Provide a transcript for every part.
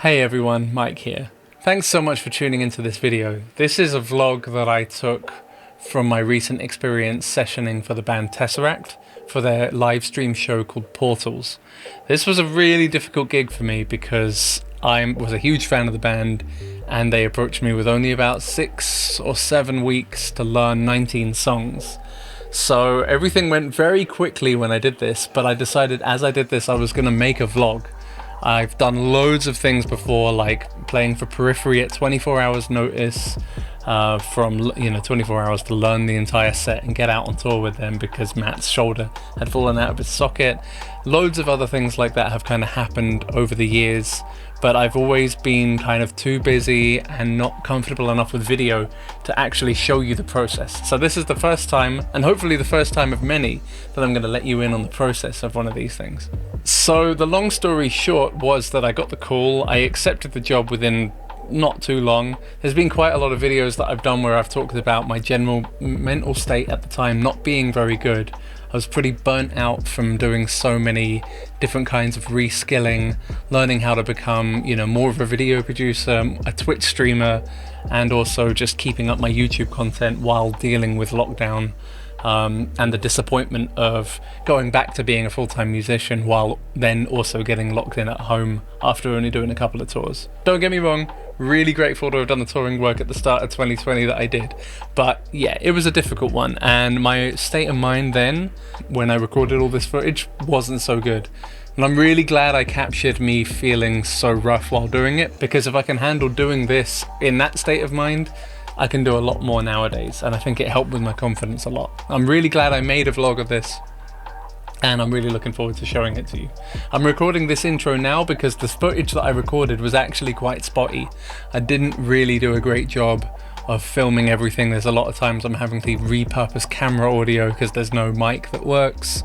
Hey everyone, Mike here. Thanks so much for tuning into this video. This is a vlog that I took from my recent experience sessioning for the band TesseracT for their live stream show called Portals. This was a really difficult gig for me because I was a huge fan of the band and they approached me with only about 6 or 7 weeks to learn 19 songs. So everything went very quickly when I did this, but I decided as I did this I was going to make a vlog. I've done loads of things before, like playing for Periphery at 24 hours notice, from 24 hours to learn the entire set and get out on tour with them because Matt's shoulder had fallen out of his socket. Loads of other things like that have kind of happened over the years, but I've always been kind of too busy and not comfortable enough with video to actually show you the process. So this is the first time, and hopefully the first time of many, that I'm going to let you in on the process of one of these things. So the long story short was that I got the call, I accepted the job within not too long. There's been quite a lot of videos that I've done where I've talked about my general mental state at the time not being very good. I was pretty burnt out from doing so many different kinds of reskilling, learning how to become, more of a video producer, a Twitch streamer, and also just keeping up my YouTube content while dealing with lockdown. And the disappointment of going back to being a full-time musician while then also getting locked in at home after only doing a couple of tours. Don't get me wrong, really grateful to have done the touring work at the start of 2020 that I did, but yeah, it was a difficult one, and my state of mind then, when I recorded all this footage, wasn't so good. And I'm really glad I captured me feeling so rough while doing it, because if I can handle doing this in that state of mind, I can do a lot more nowadays, and I think it helped with my confidence a lot. I'm really glad I made a vlog of this, and I'm really looking forward to showing it to you. I'm recording this intro now because the footage that I recorded was actually quite spotty. I didn't really do a great job of filming everything. There's a lot of times I'm having to repurpose camera audio because there's no mic that works,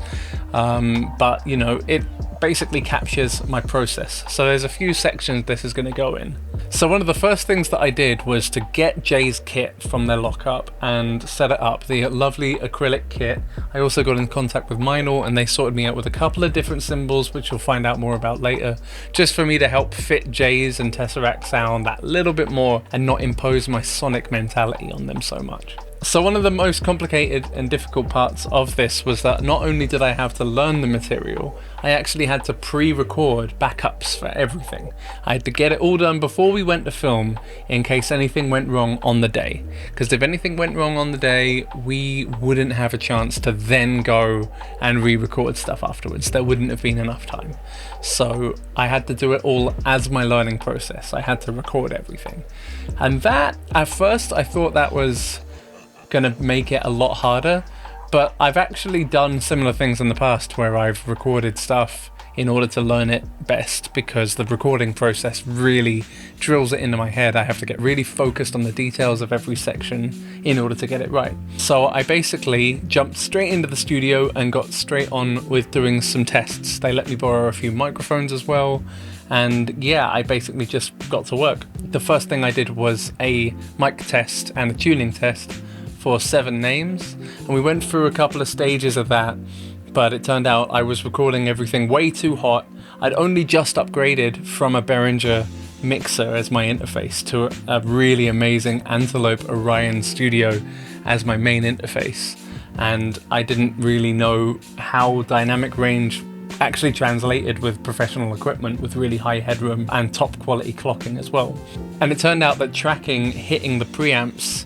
but it basically captures my process. So there's a few sections this is going to go in. So one of the first things that I did was to get Jay's kit from their lockup and set it up, the lovely acrylic kit. I also got in contact with Minor and they sorted me out with a couple of different symbols, which you'll find out more about later, just for me to help fit Jay's and TesseracT sound that little bit more and not impose my sonic mentality on them so much. So one of the most complicated and difficult parts of this was that not only did I have to learn the material, I actually had to pre-record backups for everything. I had to get it all done before we went to film in case anything went wrong on the day. Because if anything went wrong on the day, we wouldn't have a chance to then go and re-record stuff afterwards. There wouldn't have been enough time. So I had to do it all as my learning process. I had to record everything. And that, at first, I thought that was gonna make it a lot harder, but I've actually done similar things in the past where I've recorded stuff in order to learn it best, because the recording process really drills it into my head. I have to get really focused on the details of every section in order to get it right. So I basically jumped straight into the studio and got straight on with doing some tests. They let me borrow a few microphones as well, and yeah, I basically just got to work. The first thing I did was a mic test and a tuning test for 7 names, and we went through a couple of stages of that, but it turned out I was recording everything way too hot. I'd only just upgraded from a Behringer mixer as my interface to a really amazing Antelope Orion Studio as my main interface, and I didn't really know how dynamic range actually translated with professional equipment with really high headroom and top quality clocking as well. And it turned out that tracking hitting the preamps,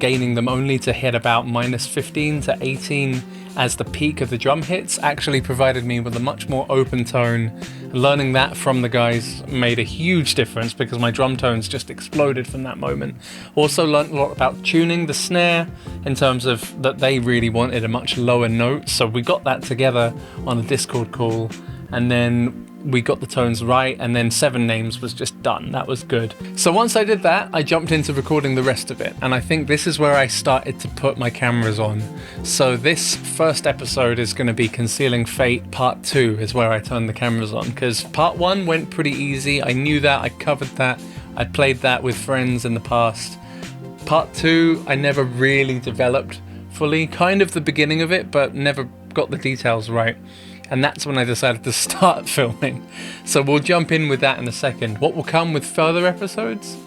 gaining them only to hit about -15 to 18 as the peak of the drum hits, actually provided me with a much more open tone. Learning that from the guys made a huge difference because my drum tones just exploded from that moment. Also learned a lot about tuning the snare in terms of that they really wanted a much lower note, so we got that together on a Discord call, and then we got the tones right, and then 7 names was just done. That was good. So once I did that, I jumped into recording the rest of it, and I think this is where I started to put my cameras on. So this first episode is going to be Concealing Fate Part 2 is where I turned the cameras on, because Part 1 went pretty easy. I knew that, I covered that, I played that with friends in the past. Part 2 I never really developed fully, kind of the beginning of it, but never got the details right. and that's when I decided to start filming. So we'll jump in with that in a second. What will come with further episodes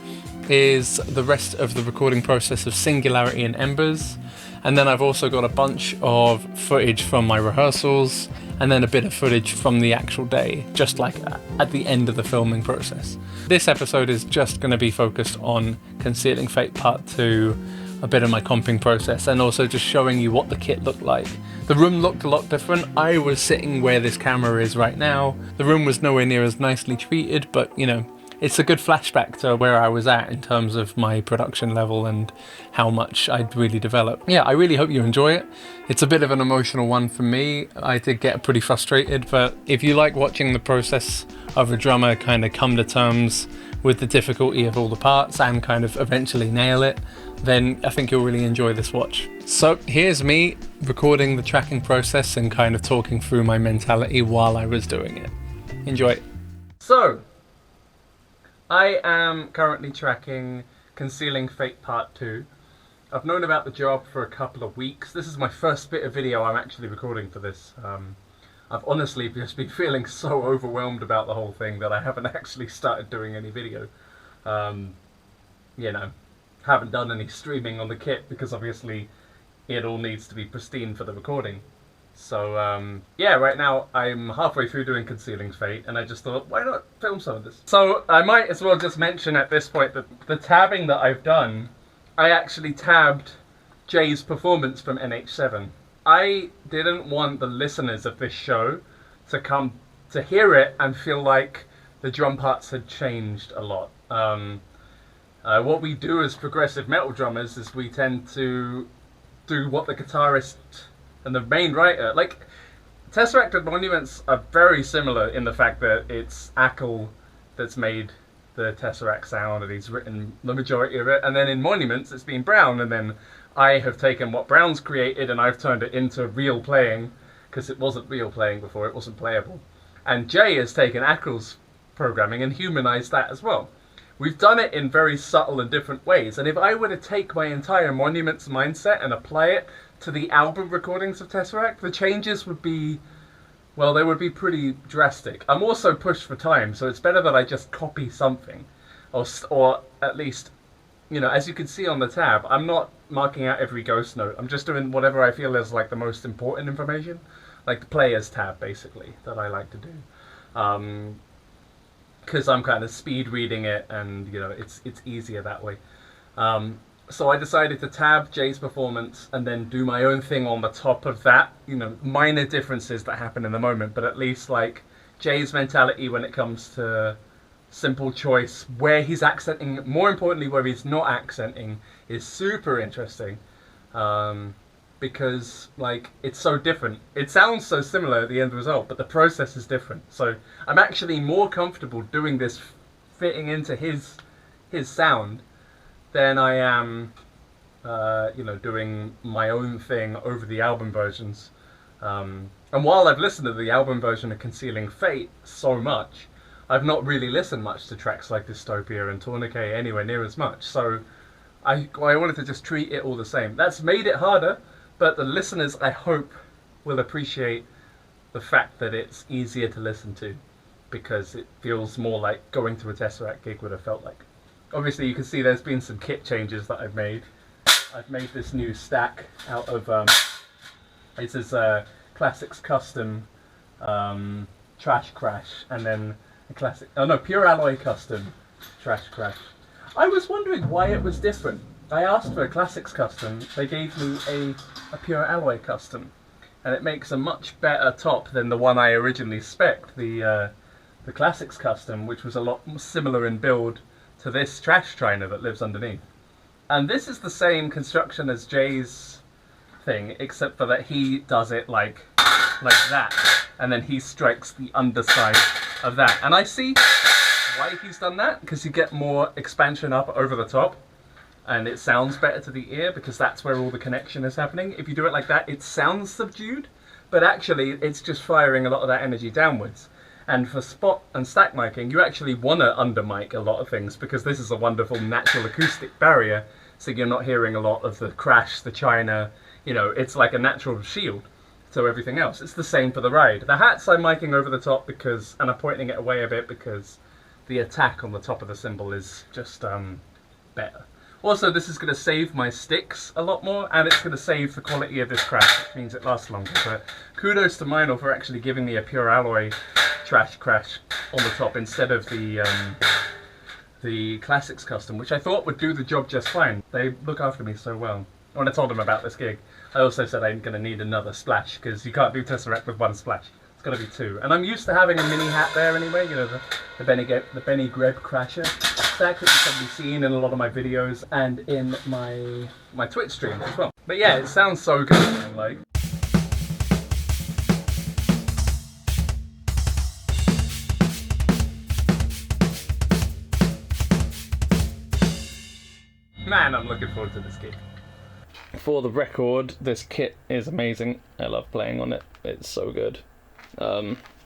is the rest of the recording process of Singularity and Embers, and then I've also got a bunch of footage from my rehearsals, and then a bit of footage from the actual day, just like at the end of the filming process. This episode is just going to be focused on Concealing Fate Part 2, a bit of my comping process, and also just showing you what the kit looked like. The room looked a lot different. I was sitting where this camera is right now. The room was nowhere near as nicely treated, but you know, it's a good flashback to where I was at in terms of my production level and how much I'd really developed. Yeah, I really hope you enjoy it. It's a bit of an emotional one for me. I did get pretty frustrated, but if you like watching the process of a drummer kind of come to terms with the difficulty of all the parts and kind of eventually nail it, then I think you'll really enjoy this watch. So here's me recording the tracking process and kind of talking through my mentality while I was doing it. Enjoy. So, I am currently tracking Concealing Fate Part 2. I've known about the job for a couple of weeks. This is my first bit of video I'm actually recording for this. I've honestly just been feeling so overwhelmed about the whole thing that I haven't actually started doing any video. You know, haven't done any streaming on the kit because obviously it all needs to be pristine for the recording. So yeah, right now I'm halfway through doing Concealing Fate, and I just thought, why not film some of this? So I might as well just mention at this point that the tabbing that I've done, I actually tabbed Jay's performance from NH7. I didn't want the listeners of this show to come to hear it and feel like the drum parts had changed a lot. What we do as progressive metal drummers is we tend to do what the guitarist and the main writer, like TesseracT and Monuments are very similar in the fact that it's Ackle that's made the TesseracT sound and he's written the majority of it, and then in Monuments it's been Brown, and then I have taken what Brown's created and I've turned it into real playing, because it wasn't real playing before, it wasn't playable. And Jay has taken Ackle's programming and humanized that as well. We've done it in very subtle and different ways, and if I were to take my entire Monuments mindset and apply it to the album recordings of TesseracT, the changes would be, well, they would be pretty drastic. I'm also pushed for time, so it's better that I just copy something, or at least, you know, as you can see on the tab, I'm not marking out every ghost note. I'm just doing whatever I feel is like the most important information, like the players tab basically, that I like to do. Because I'm kind of speed reading it, and you know, it's easier that way. So I decided to tab Jay's performance and then do my own thing on the top of that. You know, minor differences that happen in the moment, but at least like Jay's mentality when it comes to simple choice, where he's accenting, more importantly where he's not accenting, is super interesting. Because like it's so different. It sounds so similar at the end result, but the process is different. So I'm actually more comfortable doing this fitting into his sound than I am, you know, doing my own thing over the album versions. And while I've listened to the album version of Concealing Fate so much, I've not really listened much to tracks like Dystopia and Tourniquet anywhere near as much. So I wanted to just treat it all the same. That's made it harder, but the listeners, I hope, will appreciate the fact that it's easier to listen to, because it feels more like going to a TesseracT gig would have felt like. Obviously, you can see there's been some kit changes that I've made. I've made this new stack out of, this is Classics Custom Trash Crash, and then a classic, oh no, Pure Alloy Custom Trash Crash. I was wondering why it was different. I asked for a Classics Custom, they gave me a Pure Alloy Custom, and it makes a much better top than the one I originally spec'd, the Classics Custom, which was a lot similar in build to this trash trainer that lives underneath. And this is the same construction as Jay's thing, except for that he does it like that, and then he strikes the underside of that. And I see why he's done that, because you get more expansion up over the top, and it sounds better to the ear, because that's where all the connection is happening. If you do it like that, it sounds subdued, but actually it's just firing a lot of that energy downwards. And for spot and stack miking, you actually want to under mic a lot of things, because this is a wonderful natural acoustic barrier, so you're not hearing a lot of the crash, the china, you know, it's like a natural shield to everything else. It's the same for the ride. The hats I'm miking over the top because, and I'm pointing it away a bit because the attack on the top of the cymbal is just better. Also, this is going to save my sticks a lot more, and it's going to save the quality of this crash, which means it lasts longer. But kudos to Meinl for actually giving me a pure alloy trash crash on the top instead of the Classics custom, which I thought would do the job just fine. They look after me so well. When I told them about this gig, I also said I'm going to need another splash, because you can't do TesseracT with one splash. It's got to be two. And I'm used to having a mini hat there anyway, you know, the Benny Greb Crasher stack that you've probably seen in a lot of my videos and in my Twitch streams as well. But yeah, it sounds so good, man, like. Man, I'm looking forward to this gig. For the record, this kit is amazing. I love playing on it. It's so good.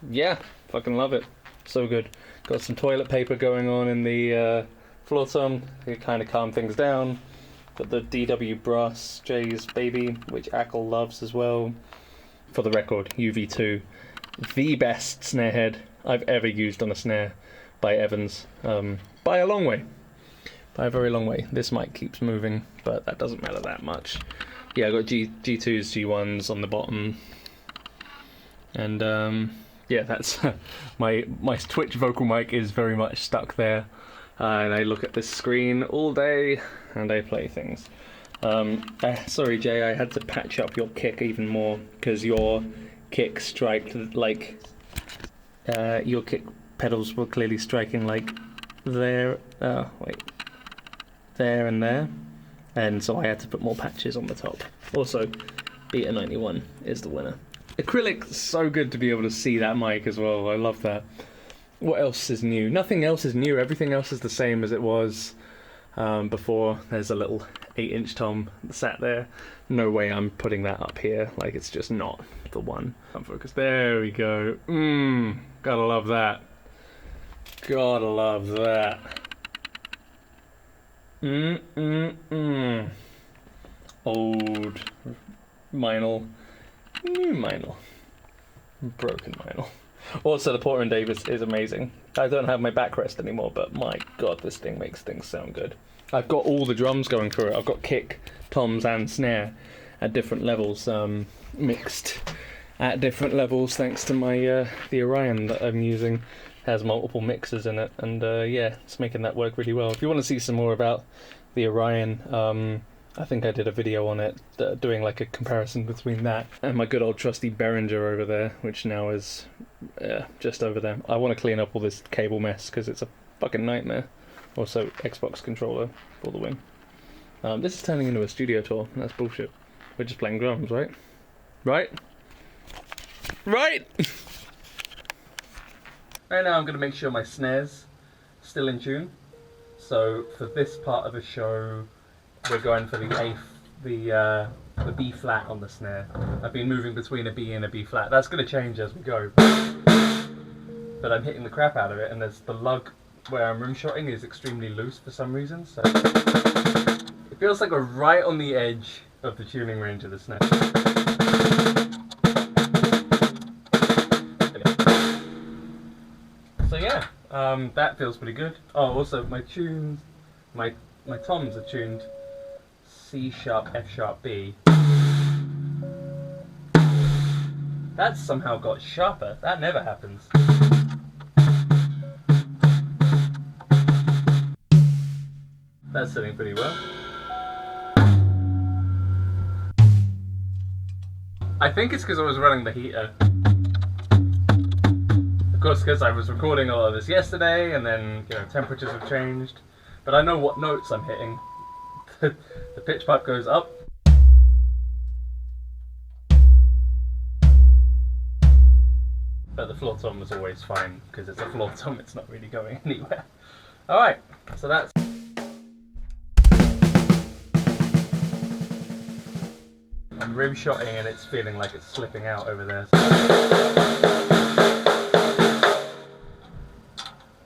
Yeah, fucking love it. So good. Got some toilet paper going on in the floor tom to kind of calm things down. Got the DW Brass J's Baby, which Ackle loves as well. For the record, UV2, the best snare head I've ever used on a snare by Evans. By a long way. By a very long way. This mic keeps moving, but that doesn't matter that much. Yeah, I got G2s, G1s on the bottom. And yeah, that's my Twitch vocal mic is very much stuck there. And I look at this screen all day and I play things. Sorry Jay, I had to patch up your kick even more because your kick striked like your kick pedals were clearly striking like there. There and there, and so I had to put more patches on the top. Also, Beta 91 is the winner. Acrylic, so good to be able to see that mic as well. I love that. What else is new? Nothing else is new. Everything else is the same as it was before. There's a little 8-inch tom sat there. No way I'm putting that up here. Like, it's just not the one. Focus. There we go. Gotta love that. Gotta love that. Old Meinl, new Meinl, broken Meinl. Also, the Porter & Davis is amazing. I don't have my backrest anymore, but my god, this thing makes things sound good. I've got all the drums going through it. I've got kick, toms, and snare at different levels, mixed at different levels, thanks to my the Orion that I'm using. Has multiple mixers in it, and yeah, it's making that work really well. If you want to see some more about the Orion, I think I did a video on it doing like a comparison between that and my good old trusty Behringer over there, which now is just over there. I want to clean up all this cable mess because it's a fucking nightmare. Also, Xbox controller for the win. This is turning into a studio tour. That's bullshit. We're just playing drums, right? Right? Right? Right now I'm going to make sure my snare's still in tune. So for this part of the show, we're going for the B flat on the snare. I've been moving between a B and a B flat. That's going to change as we go. But I'm hitting the crap out of it, and there's the lug where I'm rim shotting is extremely loose for some reason. So it feels like we're right on the edge of the tuning range of the snare. So yeah, that feels pretty good. Oh, also my tunes, my toms are tuned C sharp, F sharp, B. That's somehow got sharper. That never happens. That's sitting pretty well. I think it's because I was running the heater. Of course, because I was recording a lot of this yesterday, and then, you know, temperatures have changed. But I know what notes I'm hitting. The pitch pipe goes up. But the floor tom was always fine, because it's a floor tom, it's not really going anywhere. Alright, so that's... I'm rim shotting and it's feeling like it's slipping out over there.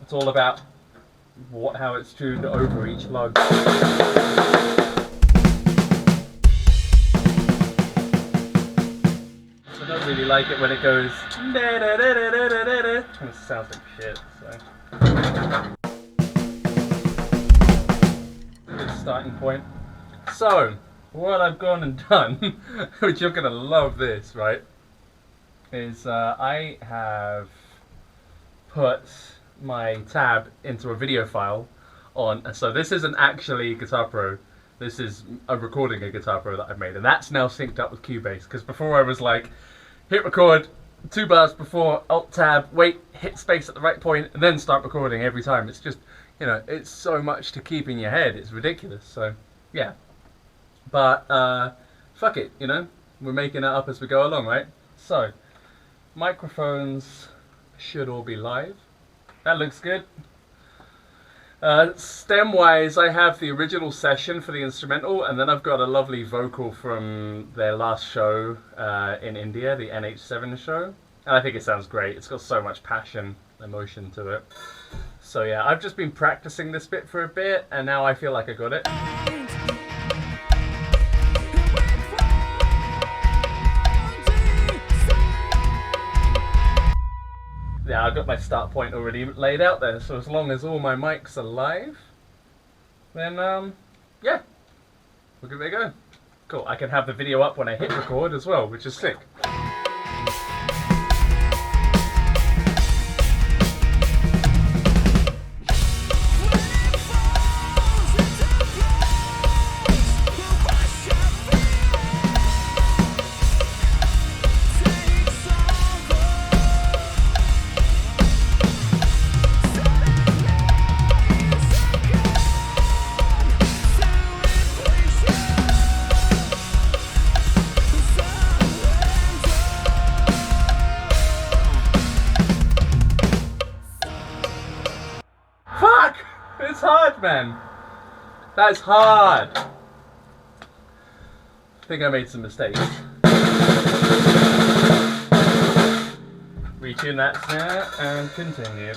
It's all about how it's tuned over each lug. So don't really like it when it goes. It sounds like shit. So. Good starting point. So, what I've gone and done, which you're gonna love this, right? Is I have put my tab into a video file on. So this isn't actually Guitar Pro. This is a recording of Guitar Pro that I've made, and that's now synced up with Cubase. Because before I was like, hit record 2 bars before, Alt Tab, wait, hit space at the right point, and then start recording every time. It's just, you know, it's so much to keep in your head. It's ridiculous. So yeah, but fuck it, you know, we're making it up as we go along, right? So microphones should all be live. That looks good. Stem-wise, I have the original session for the instrumental, and then I've got a lovely vocal from their last show in India, the NH7 show. And I think it sounds great. It's got so much passion, emotion to it. So yeah, I've just been practicing this bit for a bit, and now I feel like I got it. Yeah, I've got my start point already laid out there, so as long as all my mics are live, then yeah, we'll give it a go. Cool, I can have the video up when I hit record as well, which is sick. It's hard, man. That's hard. I think I made some mistakes. Retune that snare and continue.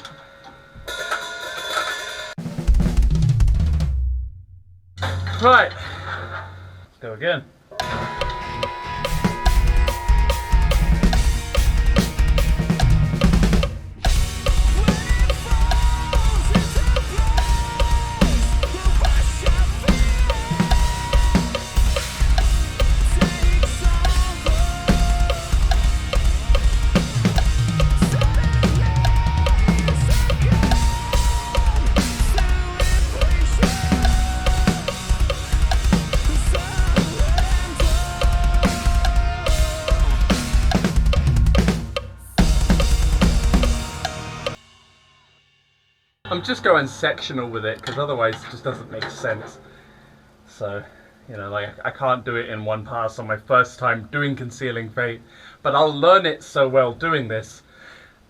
Right. Let's go again. I'm just going sectional with it because otherwise it just doesn't make sense. So, you know, like I can't do it in one pass on my first time doing Concealing Fate, but I'll learn it so well doing this.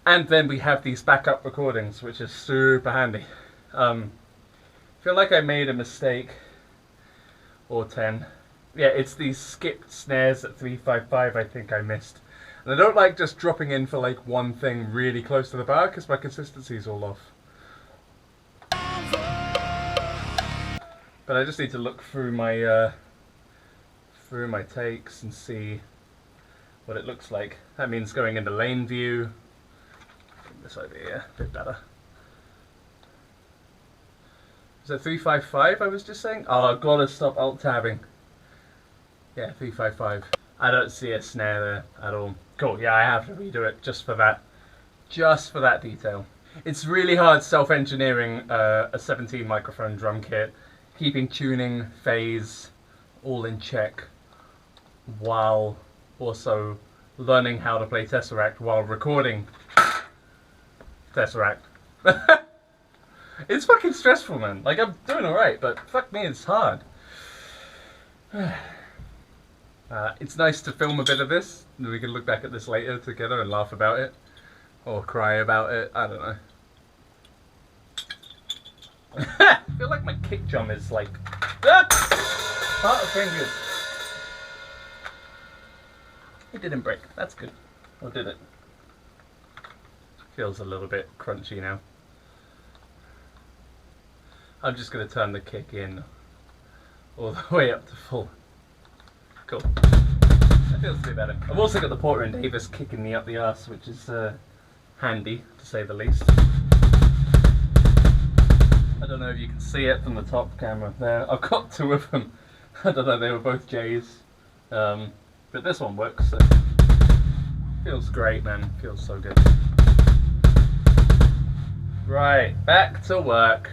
And then we have these backup recordings, which is super handy. I feel like I made a mistake, or 10. Yeah, it's these skipped snares at 355 I think I missed. And I don't like just dropping in for like one thing really close to the bar because my consistency's all off. But I just need to look through my takes and see what it looks like. That means going into lane view. This over here, a bit better. Is that 355 I was just saying? Oh, I've got to stop alt-tabbing. Yeah, 355. I don't see a snare there at all. Cool, yeah, I have to redo it just for that. Just for that detail. It's really hard self-engineering a 17 microphone drum kit, keeping tuning, phase, all in check, while also learning how to play TesseracT while recording TesseracT. It's fucking stressful, man. Like, I'm doing alright, but fuck me, it's hard. It's nice to film a bit of this, and we can look back at this later together and laugh about it. Or cry about it, I don't know. I feel like my kick drum is like part of fingers. It didn't break, that's good. Or did it? Feels a little bit crunchy now. I'm just going to turn the kick in all the way up to full. Cool. That feels to be better. I've also got the Porter and Davis kicking me up the arse, which is handy, to say the least. I don't know if you can see it from the top camera there. I've got two of them. I don't know, they were both J's. But this one works, so feels great, man. Feels so good. Right, back to work.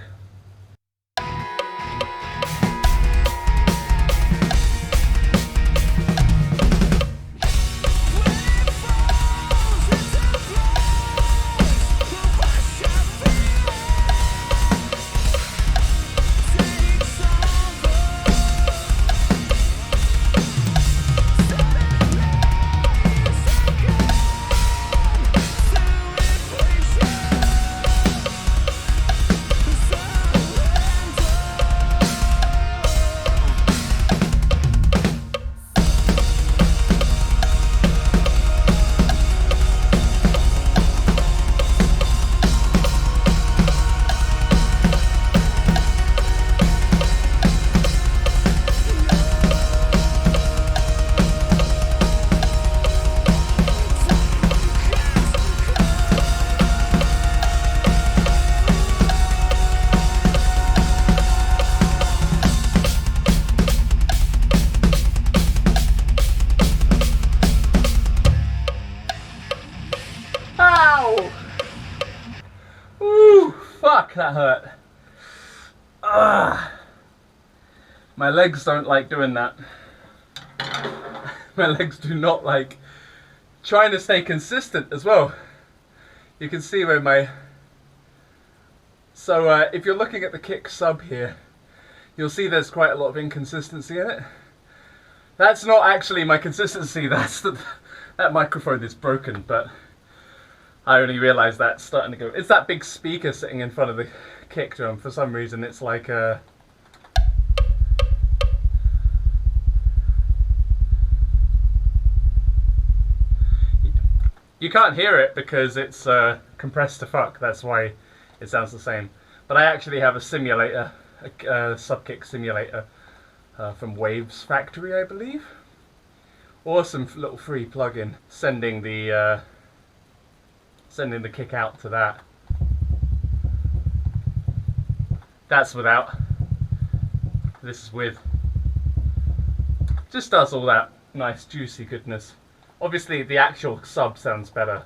Fuck, that hurt. Ugh. My legs don't like doing that. My legs do not like trying to stay consistent as well. You can see where my... So if you're looking at the kick sub here, you'll see there's quite a lot of inconsistency in it. That's not actually my consistency, that's that microphone is broken, but I only realised that starting to go. It's that big speaker sitting in front of the kick drum. For some reason, it's like you can't hear it because it's compressed to fuck. That's why it sounds the same. But I actually have a simulator, a sub-kick simulator from Waves Factory, I believe. Awesome little free plugin, sending the kick out to that. That's without. This is with. Just does all that nice juicy goodness. Obviously the actual sub sounds better.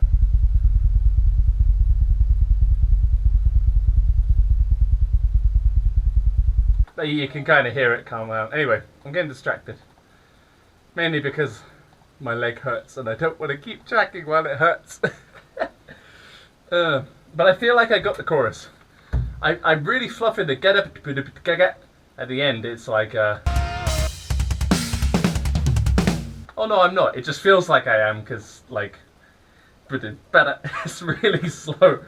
But you can kind of hear it come out. Anyway, I'm getting distracted. Mainly because my leg hurts and I don't want to keep tracking while it hurts. But I feel like I got the chorus. I'm really fluffing the get up at the end. It's like oh no, I'm not. It just feels like I am because like better. It's really slow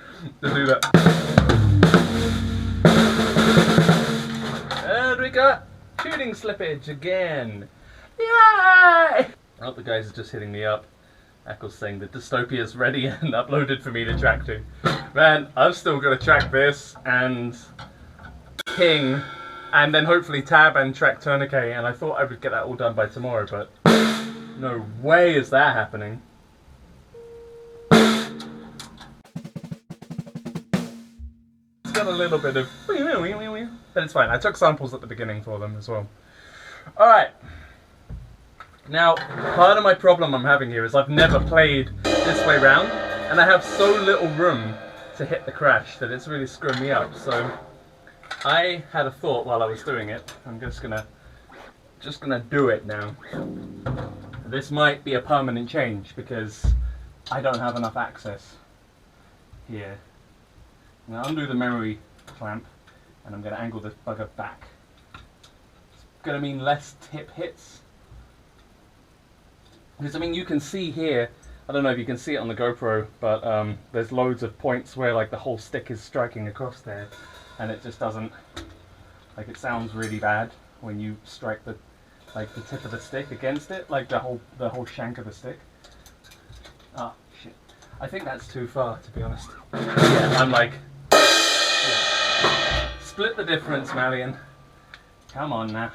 to do that. And we got tuning slippage again. Yay! Oh, the guys are just hitting me up. Eccles saying the dystopia is ready and uploaded for me to track to. Man, I've still got to track this and King and then hopefully tab and track Tourniquet, and I thought I would get that all done by tomorrow, but no way is that happening. It's got a little bit of but it's fine. I took samples at the beginning for them as well. Alright. Now, part of my problem I'm having here is I've never played this way round, and I have so little room to hit the crash that it's really screwing me up. So I had a thought while I was doing it. I'm just gonna do it now. This might be a permanent change because I don't have enough access here. I'm gonna undo the memory clamp and I'm gonna angle this bugger back. It's gonna mean less tip hits. Because I mean, you can see here, I don't know if you can see it on the GoPro, but there's loads of points where like the whole stick is striking across there, and it just doesn't, like, it sounds really bad when you strike the tip of the stick against it, like the whole shank of the stick. Ah, shit. I think that's too far, to be honest. Yeah, I'm like, yeah. Split the difference, Marion. Come on now.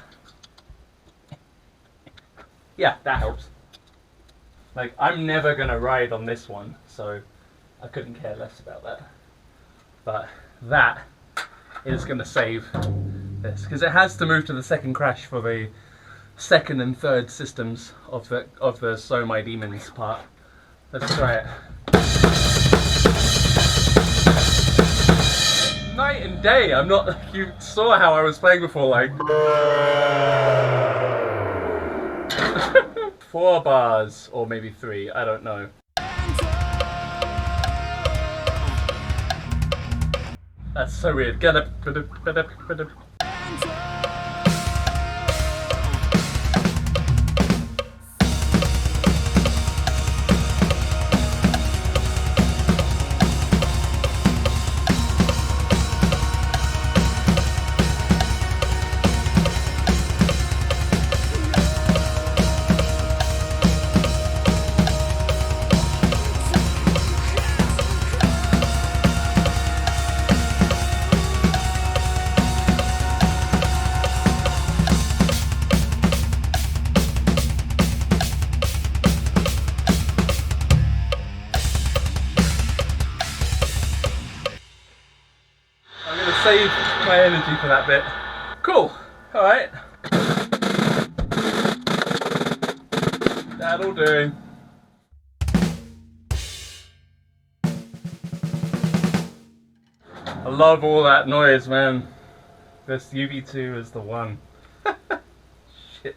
Yeah, that helps. Like, I'm never gonna ride on this one, so I couldn't care less about that. But that is gonna save this, because it has to move to the second crash for the second and third systems of the So My Demons part. Let's try it. Night and day. I'm not. You saw how I was playing before, like 4 bars or maybe 3. I don't know. That's so weird. Get up. Save my energy for that bit. Cool. Alright. That'll do. I love all that noise, man. This UV2 is the one. Shit.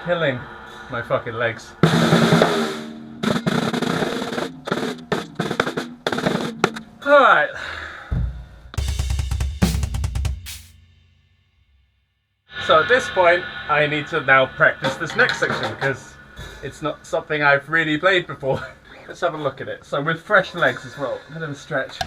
Killing my fucking legs. Alright. So at this point, I need to now practice this next section because it's not something I've really played before. Let's have a look at it. So with fresh legs as well, a bit of a stretch.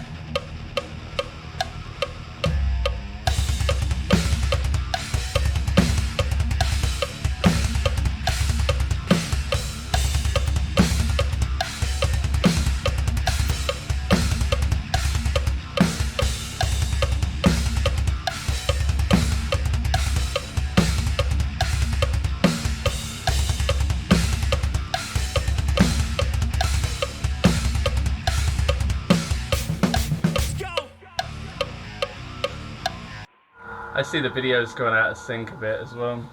I see the video's going out of sync a bit as well.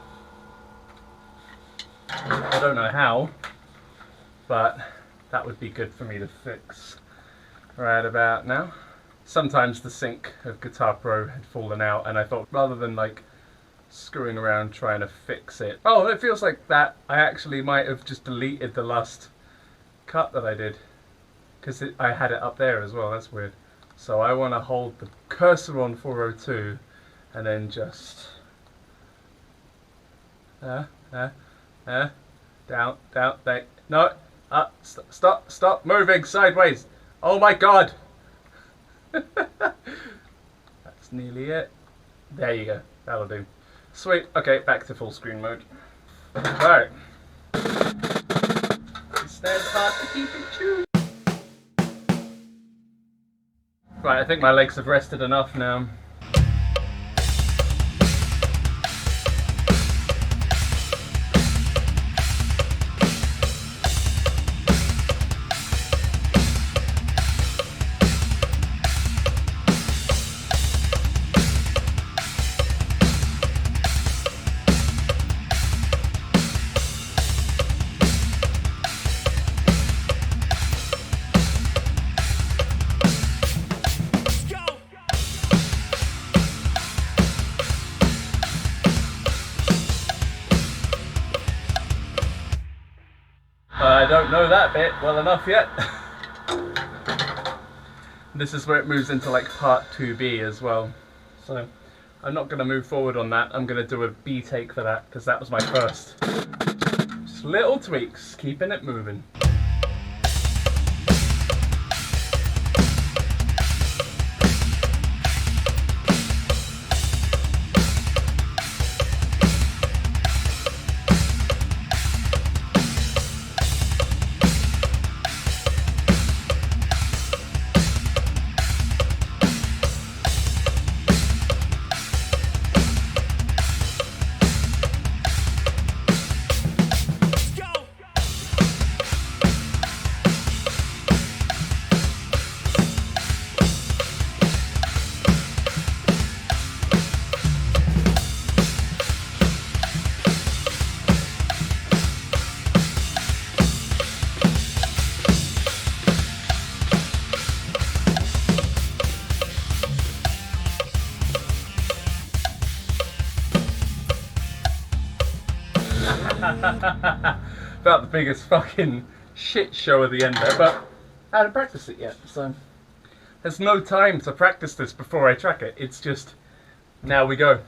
I don't know how, but that would be good for me to fix right about now. Sometimes the sync of Guitar Pro had fallen out and I thought rather than like screwing around trying to fix it. Oh, it feels like that I actually might have just deleted the last cut that I did because I had it up there as well. That's weird. So I want to hold the cursor on 402 and then just down, back. No, stop moving sideways. Oh my god. That's nearly it. There you go. That'll do. Sweet. Okay, back to full screen mode. Right. It's hard to keep it tuned. Right, I think my legs have rested enough now. that bit well enough yet. This is where it moves into like part 2B as well. So I'm not going to move forward on that. I'm going to do a B take for that because that was my first. Just little tweaks, keeping it moving. About the biggest fucking shit show at the end there, but I hadn't practiced it yet, so there's no time to practice this before I track it. It's just, now we go.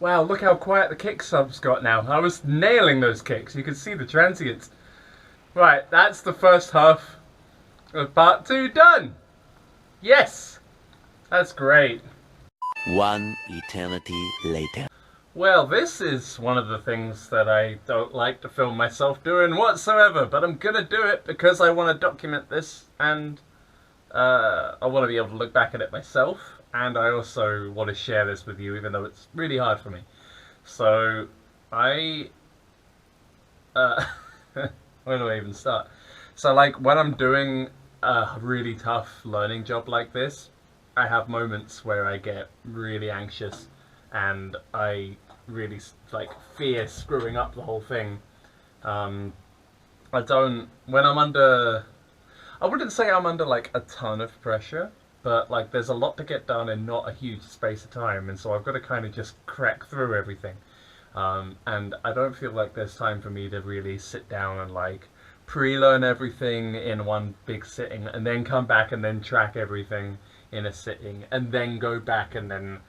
Wow, look how quiet the kick subs got now. I was nailing those kicks. You could see the transients. Right, that's the first half of part 2 done. Yes, that's great. One eternity later. Well, this is one of the things that I don't like to film myself doing whatsoever, but I'm gonna do it because I want to document this, and I want to be able to look back at it myself, and I also want to share this with you, even though it's really hard for me. So, where do I even start? So, like, when I'm doing a really tough learning job like this, I have moments where I get really anxious and I really like fear screwing up the whole thing. When I'm under, I wouldn't say I'm under like a ton of pressure, but like there's a lot to get done in not a huge space of time, and so I've got to kind of just crack through everything. And I don't feel like there's time for me to really sit down and like pre-learn everything in one big sitting and then come back and then track everything in a sitting and then go back and then,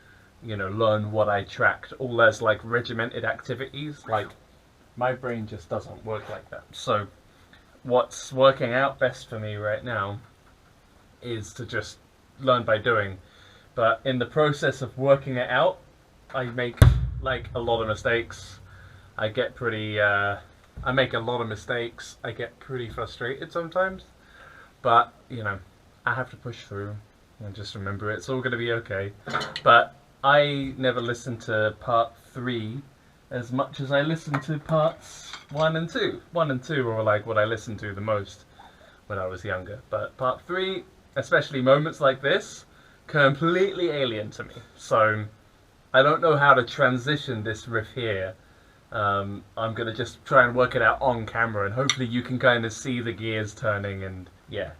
you know, learn what I tracked all as like regimented activities. Like, my brain just doesn't work like that. So what's working out best for me right now is to just learn by doing. But in the process of working it out, I make like a lot of mistakes. I get pretty I make a lot of mistakes. I get pretty frustrated sometimes, but you know, I have to push through and just remember it's all going to be okay. But I never listened to part 3 as much as I listened to parts 1 and 2. 1 and 2 were like what I listened to the most when I was younger. But part 3, especially moments like this, completely alien to me. So I don't know how to transition this riff here. I'm going to just try and work it out on camera, and hopefully you can kind of see the gears turning, and yeah.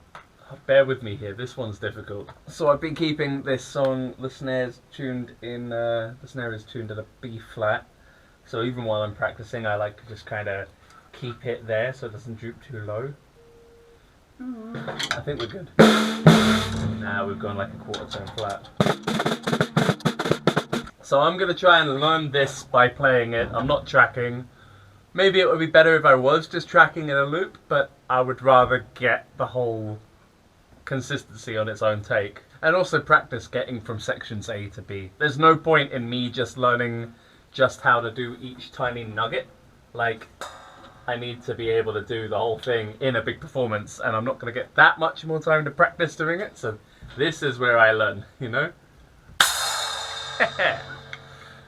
Bear with me here, this one's difficult. So I've been keeping this song, the snare's tuned in, the snare is tuned at a B flat. So even while I'm practicing, I like to just kind of keep it there so it doesn't droop too low. I think we're good. Now we've gone like a quarter tone flat. So I'm going to try and learn this by playing it. I'm not tracking. Maybe it would be better if I was just tracking in a loop, but I would rather get the whole consistency on its own take, and also practice getting from sections A to B. There's no point in me just learning just how to do each tiny nugget. Like, I need to be able to do the whole thing in a big performance, and I'm not going to get that much more time to practice doing it, so this is where I learn, you know?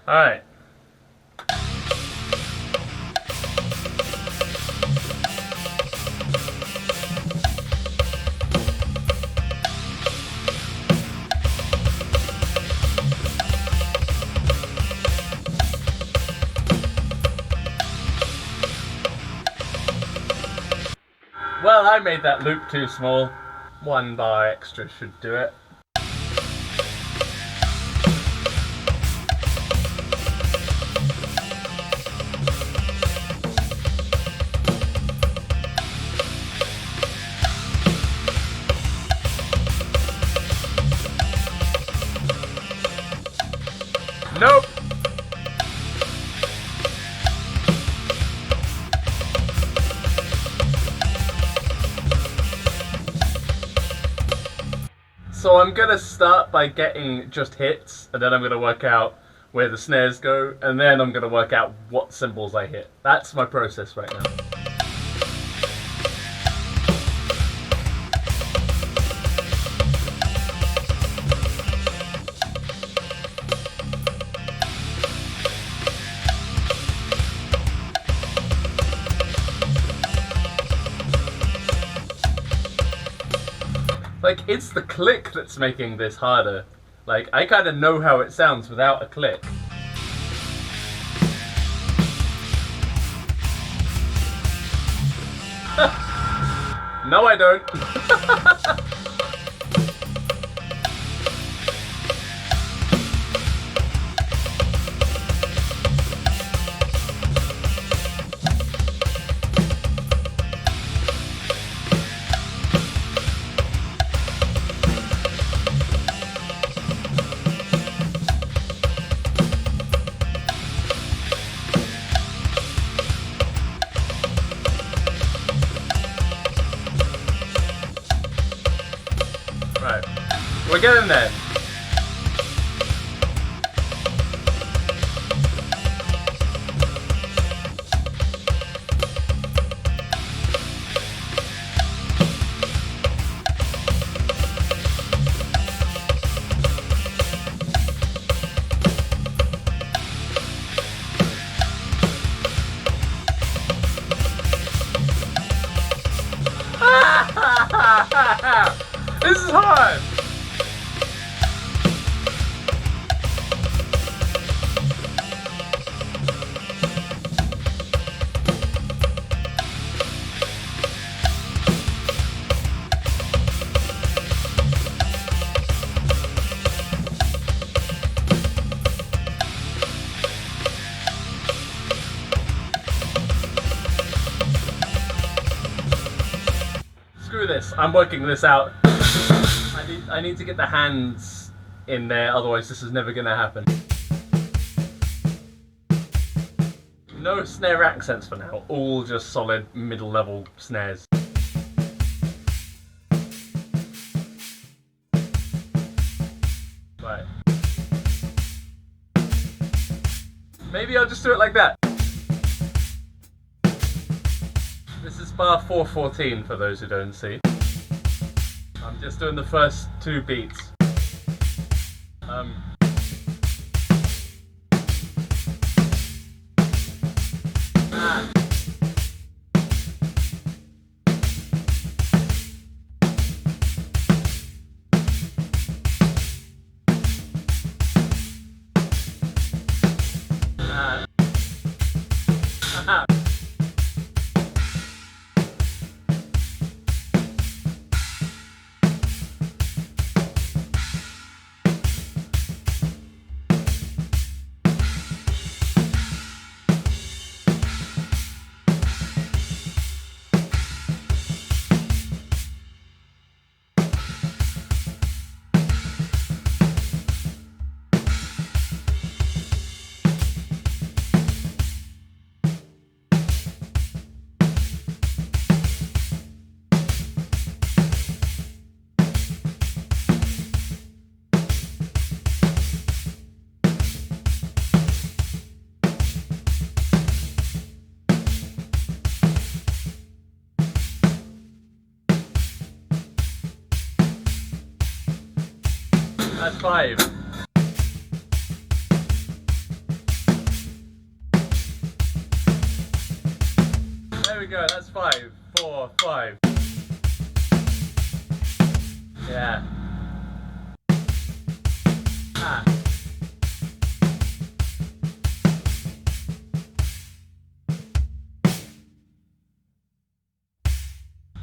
Alright. Well, I made that loop too small. 1 bar extra should do it. So I'm gonna start by getting just hits, and then I'm gonna work out where the snares go, and then I'm gonna work out what cymbals I hit. That's my process right now. Like, it's the click that's making this harder. Like, I kind of know how it sounds without a click. No, I don't. Right, we're getting there. This is hard! Screw this, I'm working this out. I need to get the hands in there, otherwise this is never gonna happen. No snare accents for now, all just solid middle level snares. Right. Maybe I'll just do it like that. This is bar 414 for those who don't see. I'm just doing the first two beats. That's 5. There we go, that's 5, 4, 5. Yeah.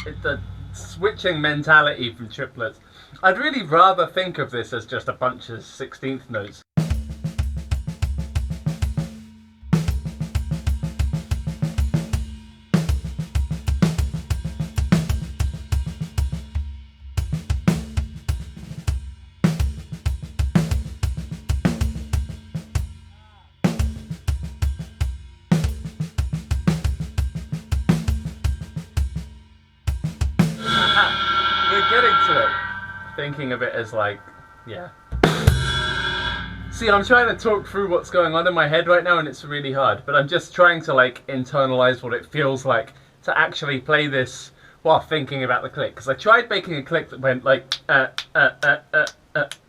It's the switching mentality from triplets. I'd really rather think of this as just a bunch of 16th notes. We're getting to it. thinking of it as like, yeah. See, I'm trying to talk through what's going on in my head right now, and it's really hard. But I'm just trying to like internalize what it feels like to actually play this while thinking about the click. Because I tried making a click that went like and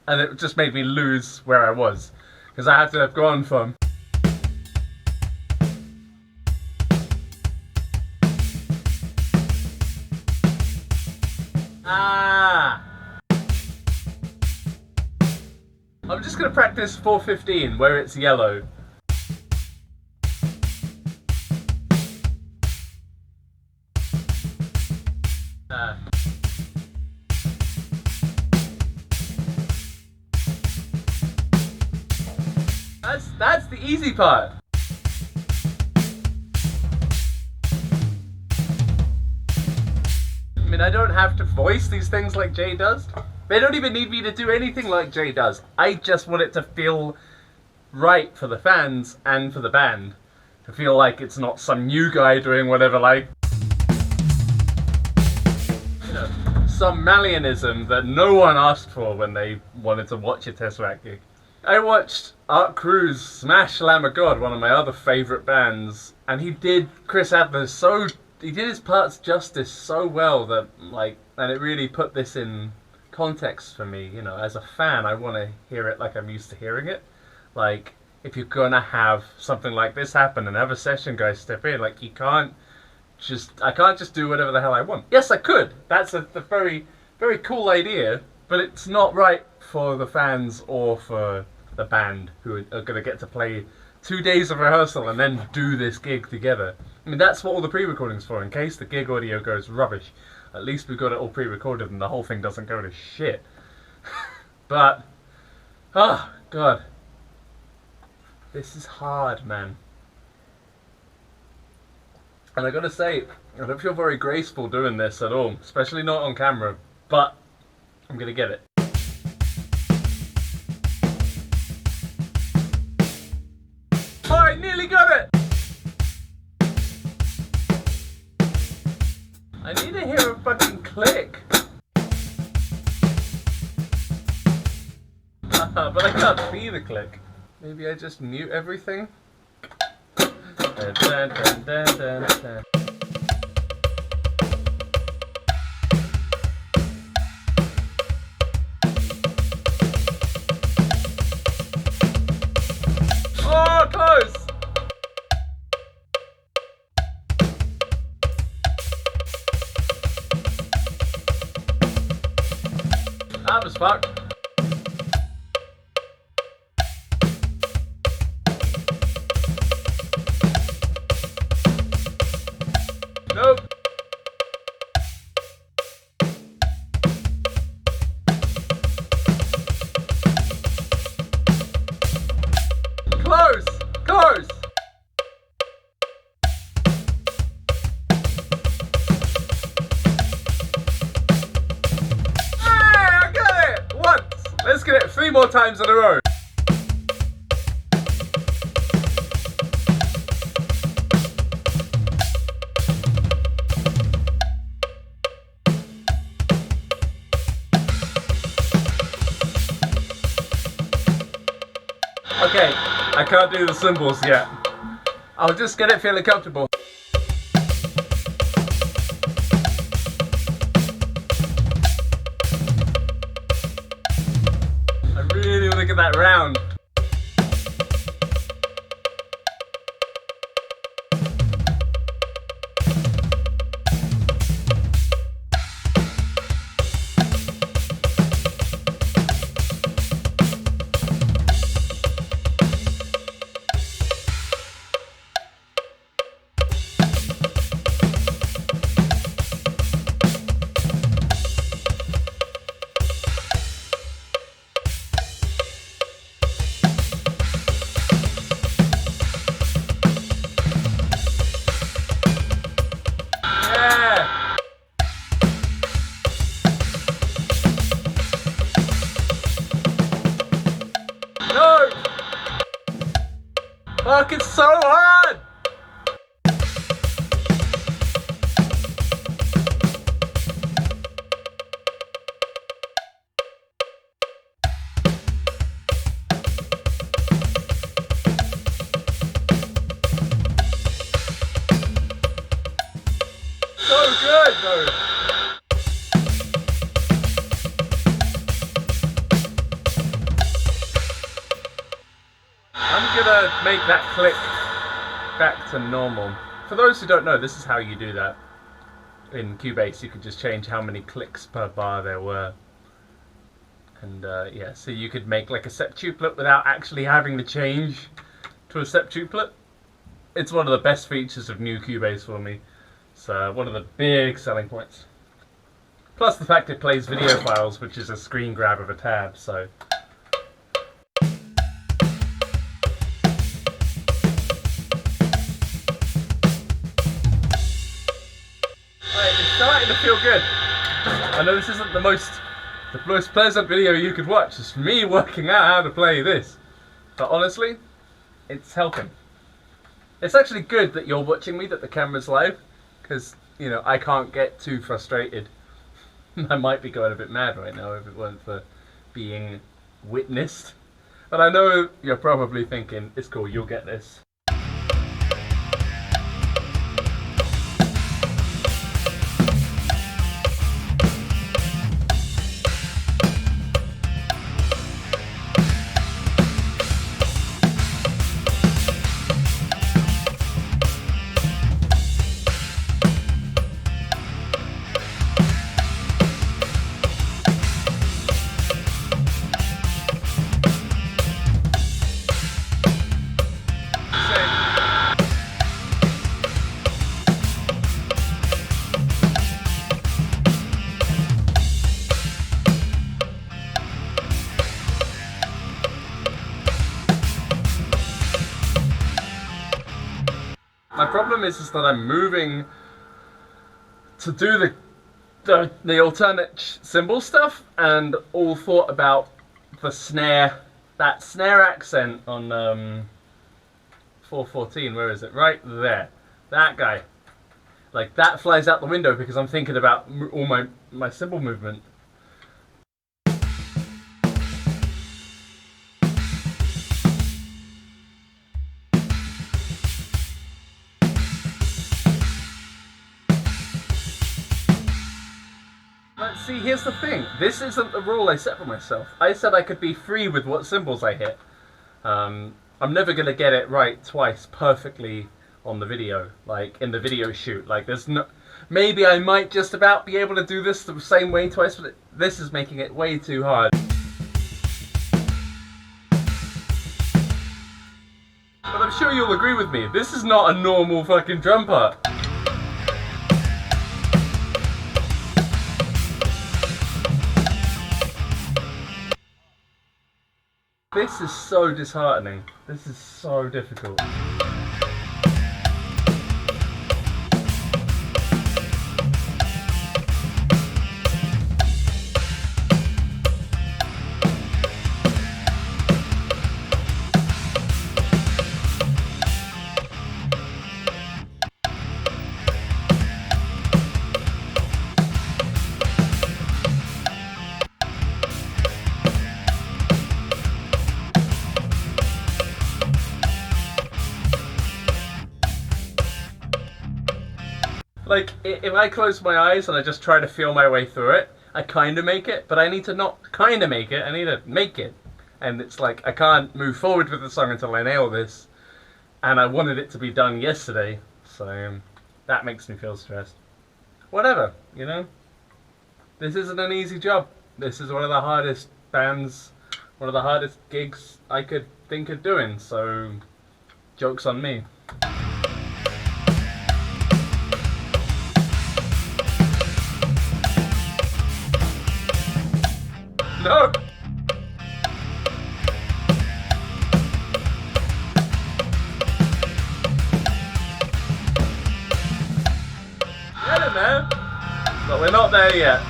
it just made me lose where I was. Because I had to have gone from I'm just gonna practice 415 where it's yellow. That's the easy part. I mean, I don't have to voice these things like Jay does. They don't even need me to do anything like Jay does. I just want it to feel right for the fans and for the band. To feel like it's not some new guy doing whatever, like, you know, some Malianism that no one asked for when they wanted to watch a TesseracT gig. I watched Art Cruz smash Lamb of God, one of my other favourite bands, and he did Chris Adler he did his parts justice so well that, like, and it really put this in context for me, you know. As a fan, I want to hear it like I'm used to hearing it. Like, if you're gonna have something like this happen and have a session guy step in, like, I can't just do whatever the hell I want. Yes, I could. That's a very, very cool idea, but it's not right for the fans or for the band who are going to get to play 2 days of rehearsal and then do this gig together. I mean, that's what all the pre-recording's for, in case the gig audio goes rubbish. At least we've got it all pre-recorded and the whole thing doesn't go to shit. But, oh, God. This is hard, man. And I gotta say, I don't feel very graceful doing this at all, especially not on camera, but I'm gonna get it. Oh, I nearly got it! I need to hear a fucking click. But I can't be the click. Maybe I just mute everything? Dun, dun, dun, dun, dun, dun. Oh, close! That was fucked. Nope. Close! Close! Hey, I got it! Once! Let's get it 3 more times in a row. Okay, I can't do the cymbals yet. I'll just get it feeling comfortable. I really want to get that round. No! Fuck, it's so hard! make that click back to normal. For those who don't know, this is how you do that. In Cubase, you could just change how many clicks per bar there were. And yeah, so you could make like a septuplet without actually having to change to a septuplet. It's one of the best features of new Cubase for me. It's one of the big selling points. Plus the fact it plays video files, which is a screen grab of a tab, so... Alright, it's starting to feel good. I know this isn't the most pleasant video you could watch. It's me working out how to play this. But honestly, it's helping. It's actually good that you're watching me, that the camera's live, because, you know, I can't get too frustrated. I might be going a bit mad right now if it weren't for being witnessed. But I know you're probably thinking, it's cool, you'll get this. My problem is that I'm moving to do the alternate cymbal stuff, and all thought about the snare, that snare accent on 414, where is it? Right there. That guy. Like, that flies out the window because I'm thinking about all my cymbal movement. See, here's the thing. This isn't the rule I set for myself. I said I could be free with what cymbals I hit. I'm never going to get it right twice perfectly on the video, like in the video shoot. Like, there's no... Maybe I might just about be able to do this the same way twice, but this is making it way too hard. But I'm sure you'll agree with me. This is not a normal fucking drum part. This is so disheartening. This is so difficult. Like, if I close my eyes and I just try to feel my way through it, I kind of make it, but I need to not kind of make it, I need to make it. And it's like, I can't move forward with the song until I nail this. And I wanted it to be done yesterday, so that makes me feel stressed. Whatever, you know? This isn't an easy job. This is one of the hardest bands, one of the hardest gigs I could think of doing, so joke's on me. No! Get it, man! But we're not there yet.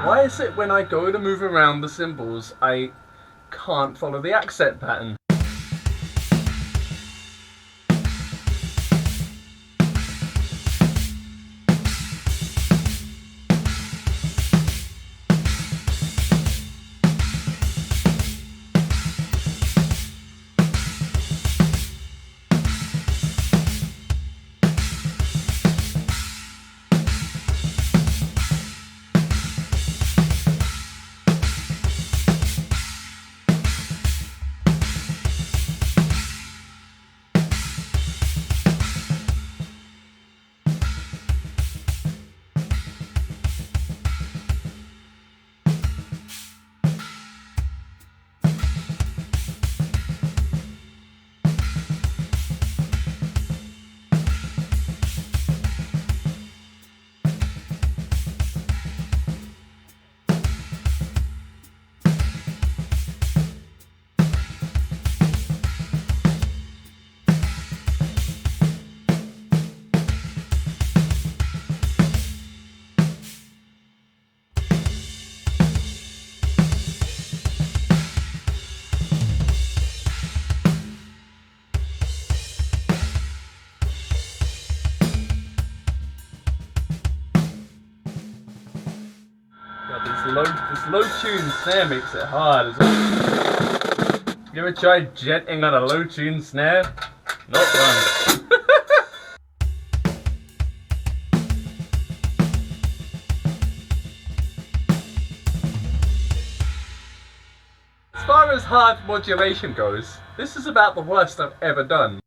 Why is it when I go to move around the symbols, I can't follow the accent pattern? This low tune snare makes it hard as well. You ever tried jetting on a low tune snare? Not fun. As far as hard modulation goes, this is about the worst I've ever done.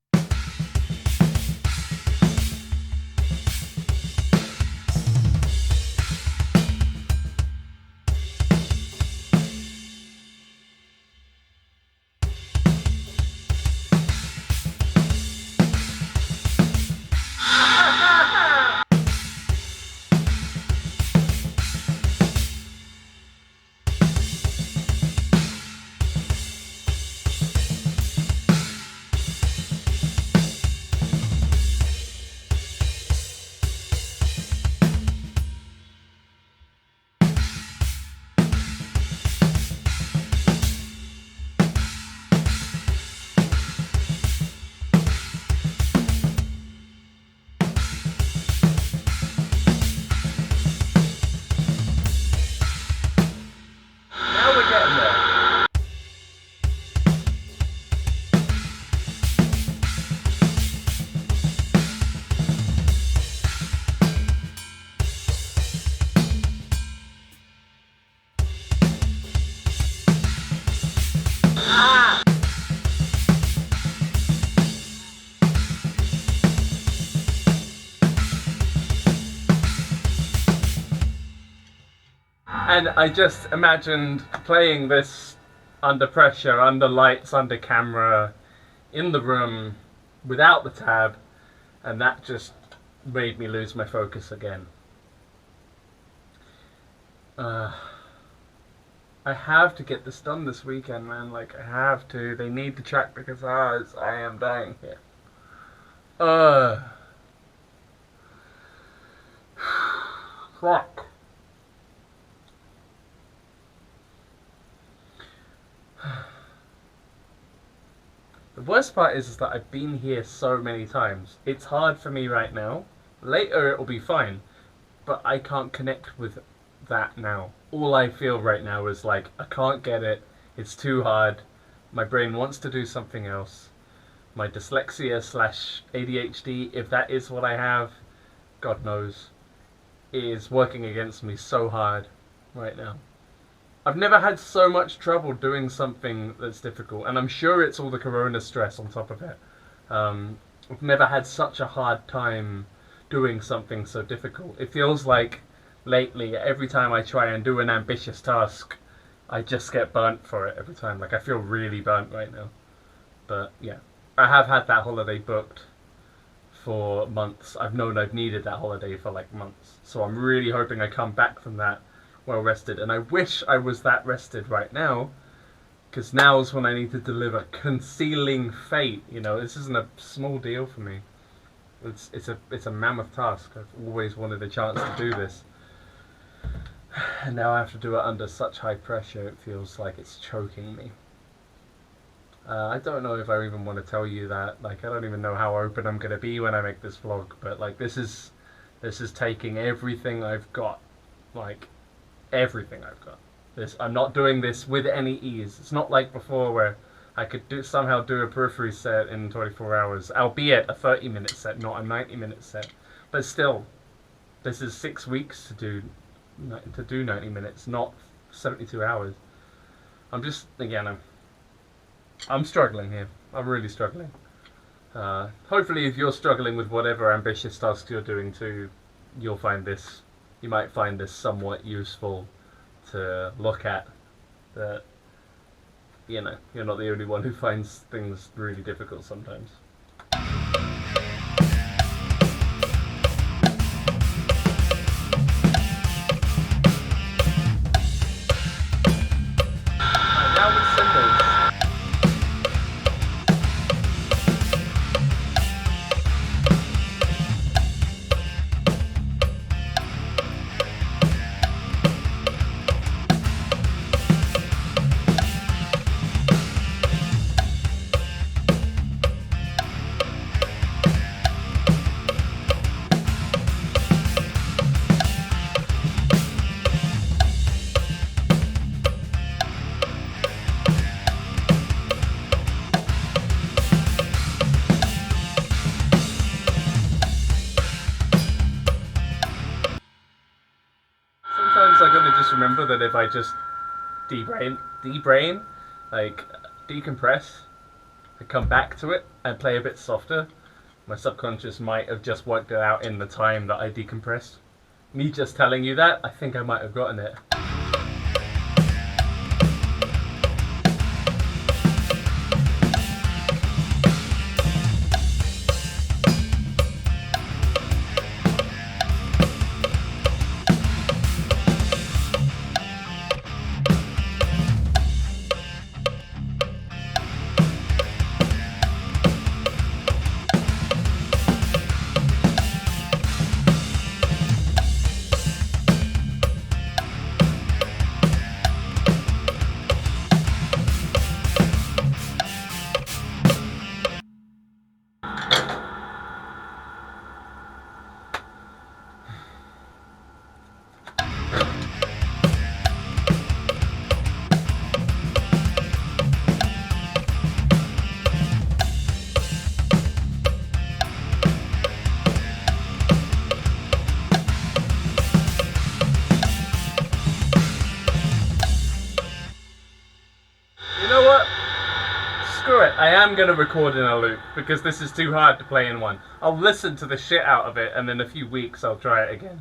And I just imagined playing this under pressure, under lights, under camera, in the room, without the tab, and that just made me lose my focus again. I have to get this done this weekend, man. Like, I have to. They need to track the guitars. I am dying here. Fuck. The worst part is that I've been here so many times. It's hard for me right now. Later it will be fine, but I can't connect with that now. All I feel right now is like, I can't get it. It's too hard. My brain wants to do something else. My dyslexia / ADHD, if that is what I have, God knows, is working against me so hard right now. I've never had so much trouble doing something that's difficult, and I'm sure it's all the corona stress on top of it. I've never had such a hard time doing something so difficult. It feels like lately, every time I try and do an ambitious task, I just get burnt for it every time. Like, I feel really burnt right now. But yeah, I have had that holiday booked for months. I've known I've needed that holiday for like months. So I'm really hoping I come back from that well rested, and I wish I was that rested right now, because now's when I need to deliver Concealing Fate. You know, this isn't a small deal for me. It's a mammoth task. I've always wanted a chance to do this. And now I have to do it under such high pressure, it feels like it's choking me. I don't know if I even want to tell you that. Like, I don't even know how open I'm gonna be when I make this vlog. But like, this is taking everything I've got. Like, everything I've got. I'm not doing this with any ease. It's not like before where I could somehow do a periphery set in 24 hours, albeit a 30-minute set, not a 90-minute set. But still, this is 6 weeks to do 90 minutes, not 72 hours. I'm struggling here. I'm really struggling. Hopefully, if you're struggling with whatever ambitious tasks you're doing too, you might find this somewhat useful to look at. That, you know, you're not the only one who finds things really difficult sometimes. I gotta just remember that if I just debrain, like decompress, I come back to it and play a bit softer, my subconscious might have just worked it out in the time that I decompressed. Me just telling you that, I think I might have gotten it. Screw it, I am going to record in a loop because this is too hard to play in one. I'll listen to the shit out of it and in a few weeks I'll try it again.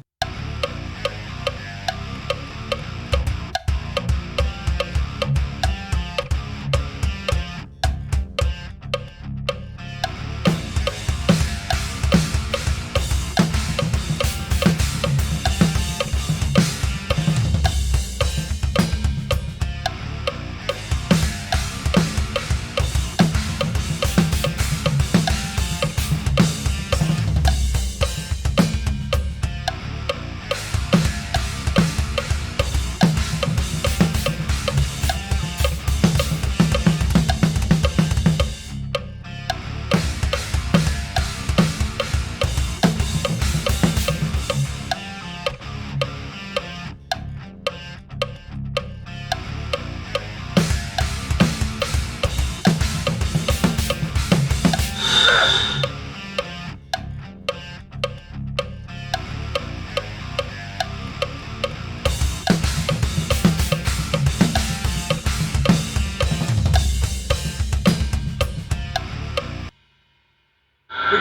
We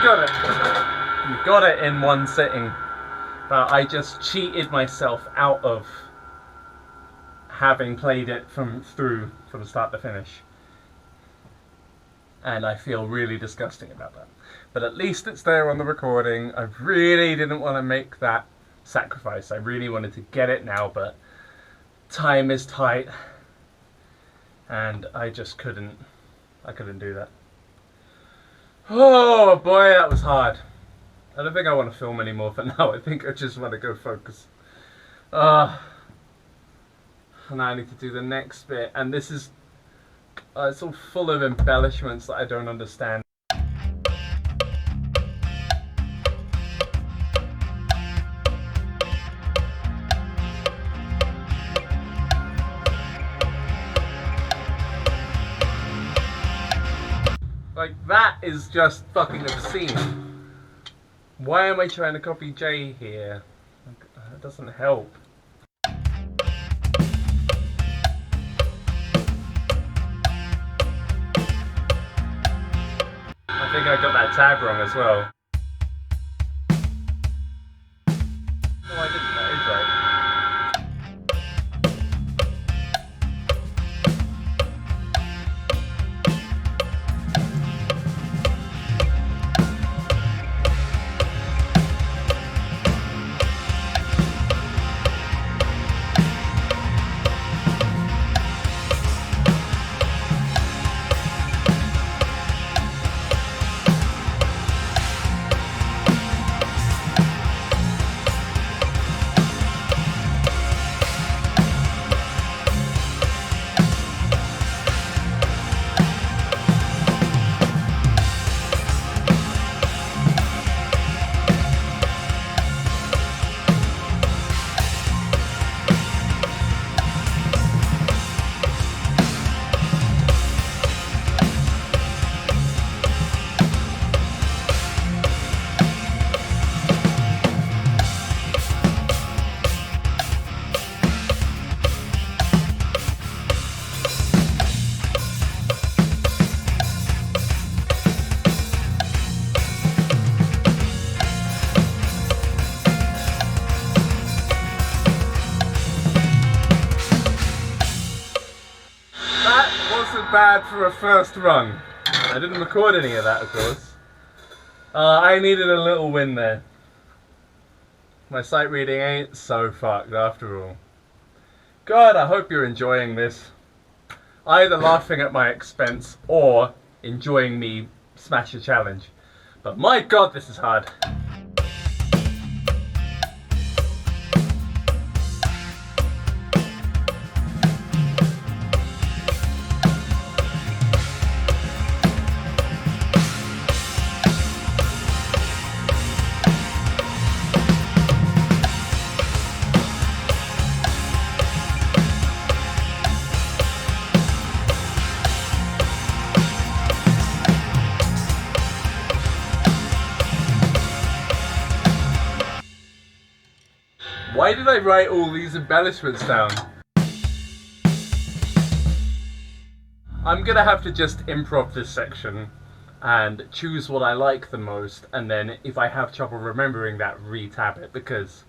got it in one sitting, but I just cheated myself out of having played it from start to finish, and I feel really disgusting about that. But at least it's there on the recording. I really didn't want to make that sacrifice. I really wanted to get it now, but time is tight, and I just couldn't do that. Oh boy, that was hard. I don't think I want to film anymore for now. I think I just want to go focus. And now I need to do the next bit, and this is it's all full of embellishments that I don't understand. Like, that is just fucking obscene. Why am I trying to copy J here? It doesn't help. I think I got that tab wrong as well. No, I didn't. That is right. Bad for a first run. I didn't record any of that, of course. I needed a little win there. My sight reading ain't so fucked after all. God, I hope you're enjoying this. Either laughing at my expense or enjoying me smash a challenge. But my God, this is hard. Why did I write all these embellishments down? I'm gonna have to just improv this section and choose what I like the most, and then if I have trouble remembering that, re-tab it, because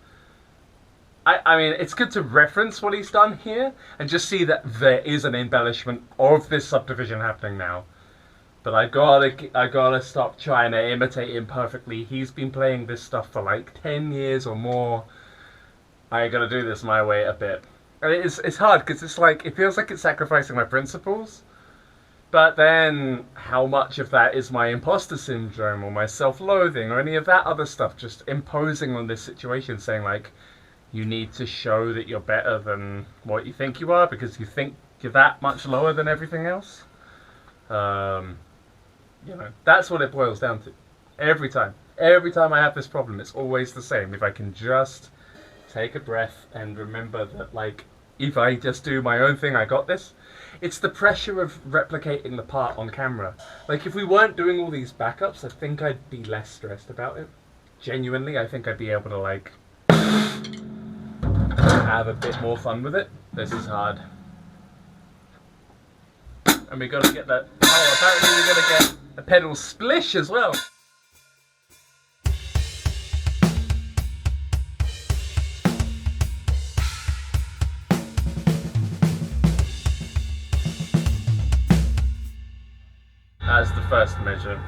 I mean, it's good to reference what he's done here and just see that there is an embellishment of this subdivision happening now. But I gotta stop trying to imitate him perfectly. He's been playing this stuff for like 10 years or more. I gotta do this my way a bit. And it's hard because it's like, it feels like it's sacrificing my principles. But then, how much of that is my imposter syndrome or my self-loathing or any of that other stuff just imposing on this situation, saying like, you need to show that you're better than what you think you are because you think you're that much lower than everything else. You know, that's what it boils down to. Every time I have this problem, it's always the same. If I can just take a breath and remember that, like, if I just do my own thing, I got this. It's the pressure of replicating the part on camera. Like, if we weren't doing all these backups, I think I'd be less stressed about it. Genuinely, I think I'd be able to, like, have a bit more fun with it. This is hard. And we gotta get that. Oh, apparently we gotta get a pedal splish as well. That's the first measure.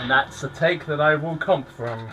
And that's a take that I will comp from.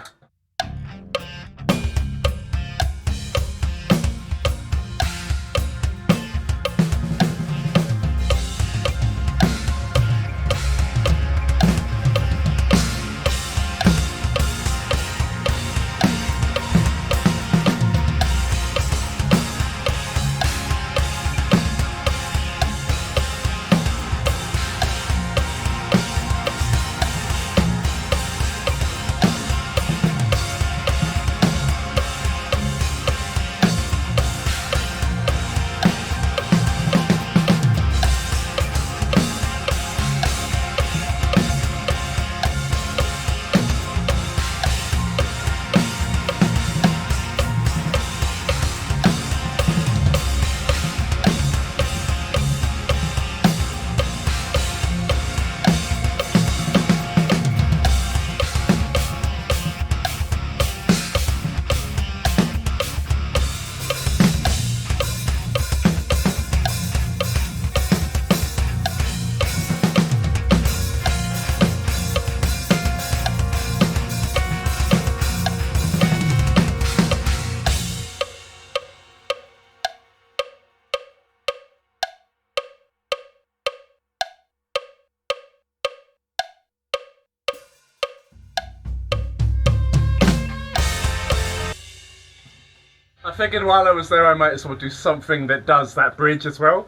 I figured while I was there I might as well do something that does that bridge as well.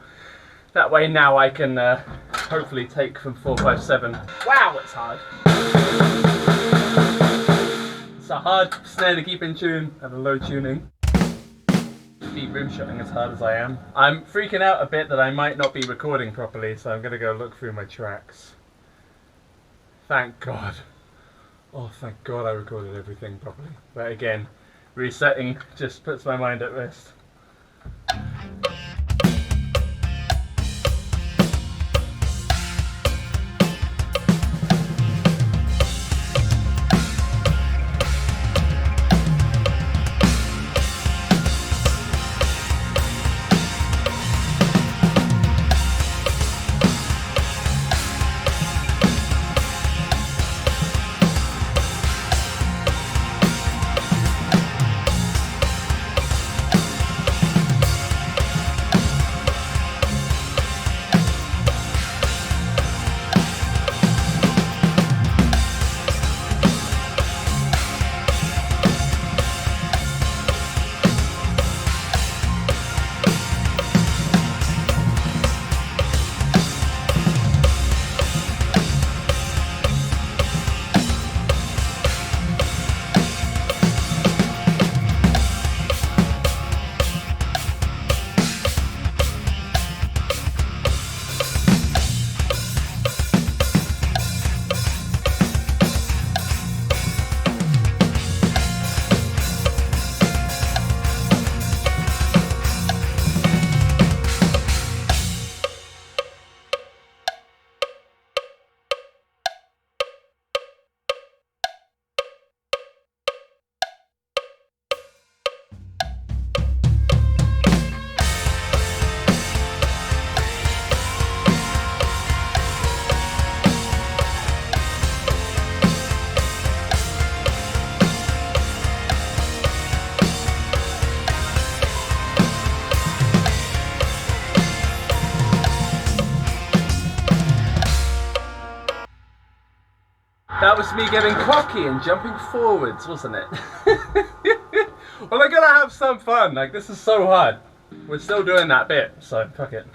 That way now I can hopefully take from 457. Wow, it's hard. It's a hard snare to keep in tune at a low tuning. Deep rim shotting as hard as I am. I'm freaking out a bit that I might not be recording properly, so I'm going to go look through my tracks. Thank God. Oh, thank God I recorded everything properly. But again, resetting just puts my mind at rest. That was me getting cocky and jumping forwards, wasn't it? Well, I gotta have some fun. Like, this is so hard. We're still doing that bit, so fuck it.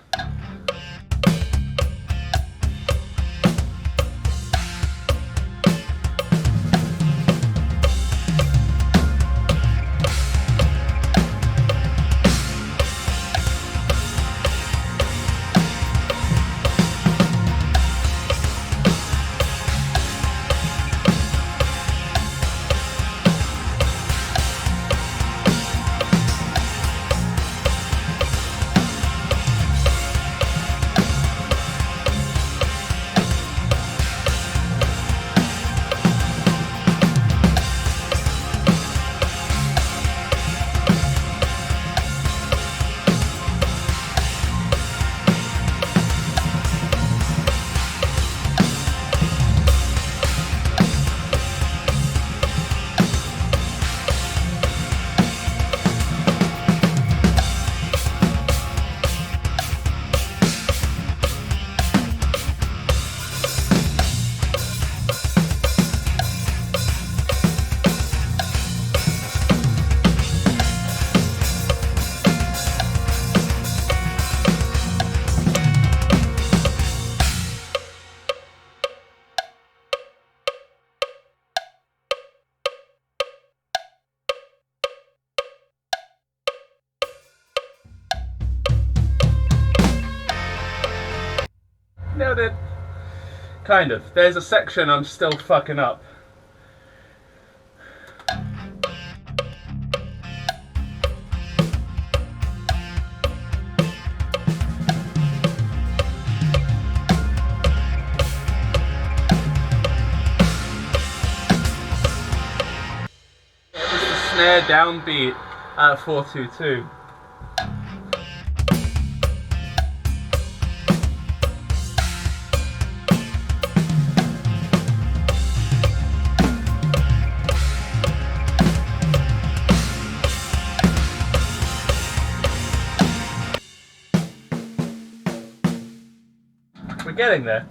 got it. Kind of. There's a section I'm still fucking up. It was the snare downbeat at 422. We're getting there.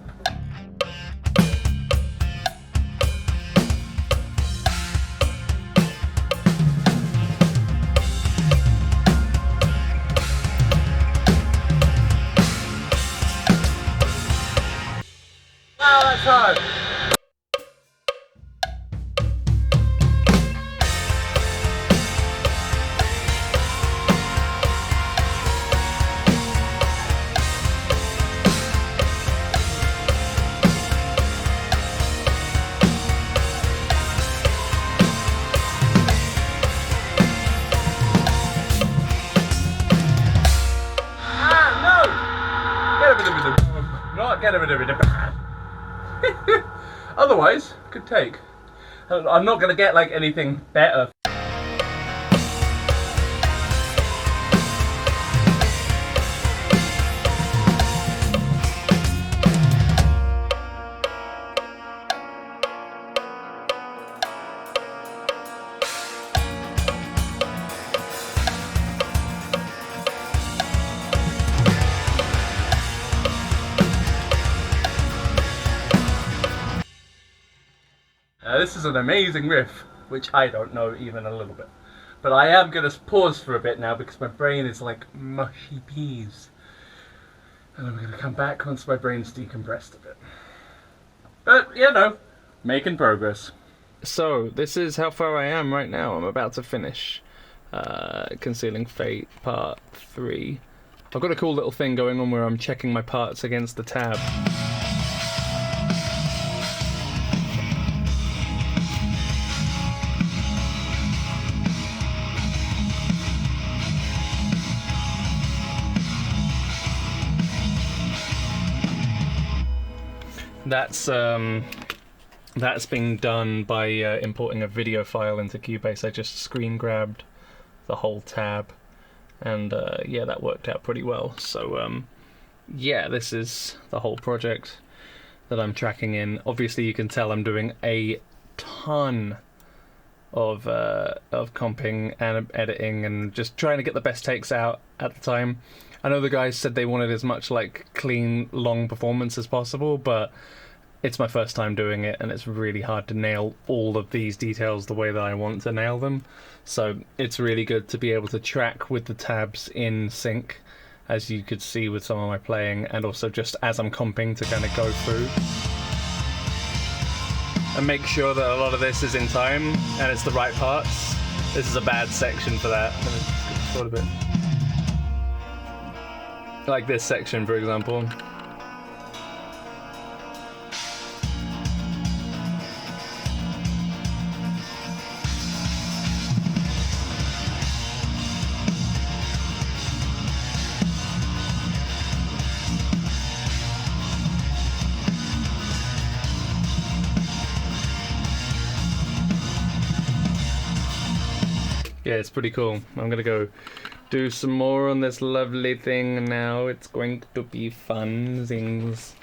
Wow, that's hard. Not get a Otherwise, could take. I'm not gonna get like anything better. This is an amazing riff, which I don't know even a little bit. But I am going to pause for a bit now because my brain is like mushy peas. And I'm going to come back once my brain's decompressed a bit. But, you know, making progress. So, this is how far I am right now. I'm about to finish Concealing Fate Part 3. I've got a cool little thing going on where I'm checking my parts against the tab. That's being done by importing a video file into Cubase. I just screen grabbed the whole tab, and yeah, that worked out pretty well. So yeah, this is the whole project that I'm tracking in. Obviously, you can tell I'm doing a ton of comping and editing and just trying to get the best takes out at the time. I know the guys said they wanted as much like clean, long performance as possible, but it's my first time doing it, and it's really hard to nail all of these details the way that I want to nail them. So it's really good to be able to track with the tabs in sync, as you could see with some of my playing, and also just as I'm comping to kind of go through and make sure that a lot of this is in time and it's the right parts. This is a bad section for that. Let me just sort of bit. Like this section, for example. Yeah, it's pretty cool. I'm gonna go do some more on this lovely thing now. It's going to be fun things.